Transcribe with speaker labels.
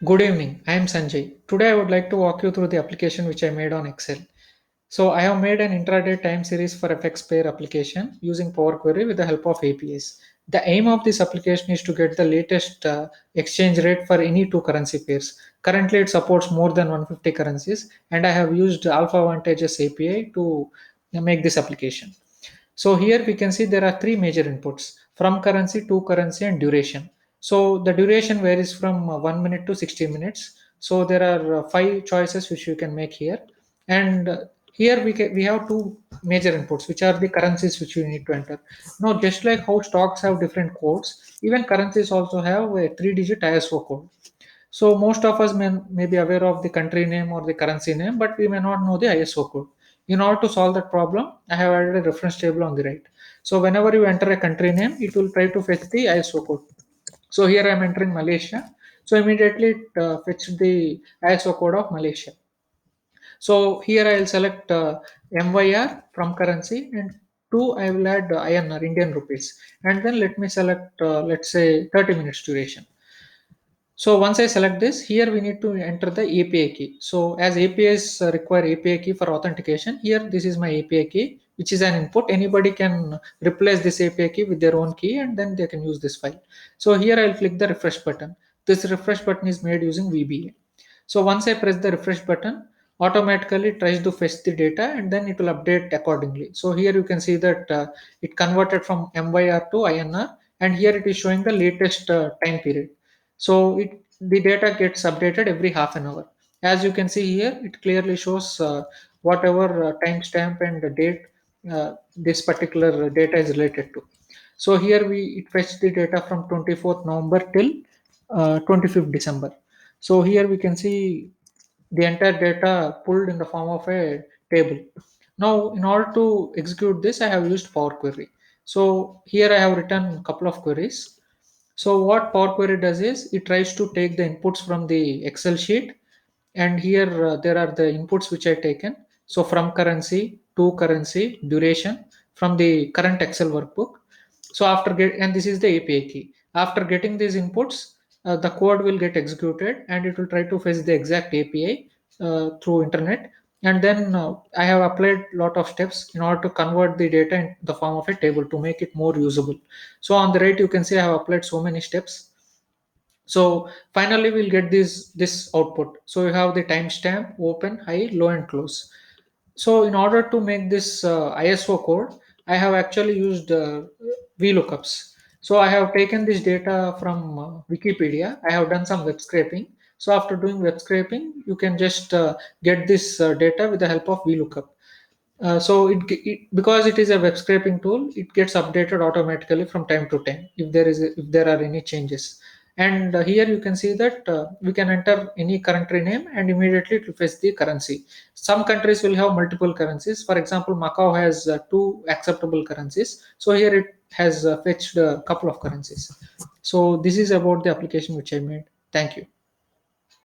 Speaker 1: Good evening, I am Sanjay. Today I would like to walk you through the application which I made on Excel. So I have made an intraday time series for FX pair application using Power Query with the help of APIs. The aim of this application is to get the latest exchange rate for any two currency pairs. Currently it supports more than 150 currencies and I have used Alpha Vantage's API to make this application. So here we can see there are three major inputs: from currency, to currency, and duration. So the duration varies from 1 minute to 60 minutes. So there are five choices which you can make here. And here we have two major inputs, which are the currencies which you need to enter. Now, just like how stocks have different codes, even currencies also have a three-digit ISO code. So most of us may be aware of the country name or the currency name, but we may not know the ISO code. In order to solve that problem, I have added a reference table on the right. So whenever you enter a country name, it will try to fetch the ISO code. So here I am entering Malaysia. So immediately it fetched the ISO code of Malaysia. So here I will select MYR from currency, and two I will add INR, Indian rupees, and then let me select let's say 30 minutes duration. So once I select this, here we need to enter the API key. So as APIs require API key for authentication, here this is my API key, which is an input. Anybody can replace this API key with their own key and then they can use this file. So here I'll click the refresh button. This refresh button is made using VBA. So once I press the refresh button, automatically it tries to fetch the data and then it will update accordingly. So here you can see that it converted from MYR to INR, and here it is showing the latest time period. So the data gets updated every half an hour. As you can see here, it clearly shows whatever timestamp and the date this particular data is related to. So here it fetched the data from 24th November till 25th December. So here we can see the entire data pulled in the form of a table. Now, in order to execute this, I have used Power Query. So here I have written a couple of queries. So what Power Query does is it tries to take the inputs from the Excel sheet, and here there are the inputs which I taken. So from currency, to currency, duration from the current Excel workbook. So and this is the API key. After getting these inputs, the code will get executed and it will try to fetch the exact API through internet. And then I have applied lot of steps in order to convert the data in the form of a table to make it more usable. So on the right, you can see I have applied so many steps. So finally, we'll get this output. So you have the timestamp, open, high, low, and close. So in order to make this ISO code, I have actually used VLOOKUPs. So I have taken this data from Wikipedia. I have done some web scraping. So after doing web scraping, you can just get this data with the help of VLOOKUP. So because it is a web scraping tool, it gets updated automatically from time to time if there are any changes. And here you can see that we can enter any country name and immediately it will fetch the currency. Some countries will have multiple currencies. For example, Macau has two acceptable currencies. So here it has fetched a couple of currencies. So this is about the application which I made. Thank you.